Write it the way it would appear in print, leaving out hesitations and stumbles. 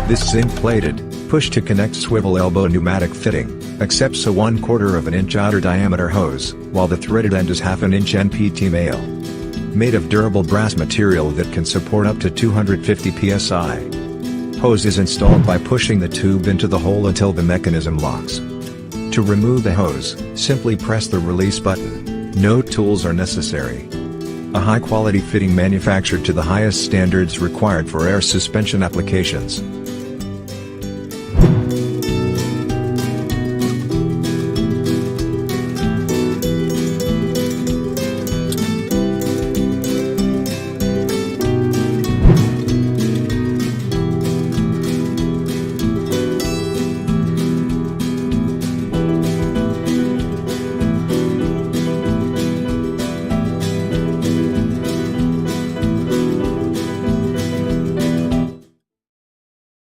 This zinc-plated, push-to-connect swivel elbow pneumatic fitting, accepts a 1/4 inch outer diameter hose, while the threaded end is 1/2 inch NPT Male. Made of durable brass material that can support up to 250 psi. Hose is installed by pushing the tube into the hole until the mechanism locks. To remove the hose, simply press the release button. No tools are necessary. A high-quality fitting manufactured to the highest standards required for air suspension applications.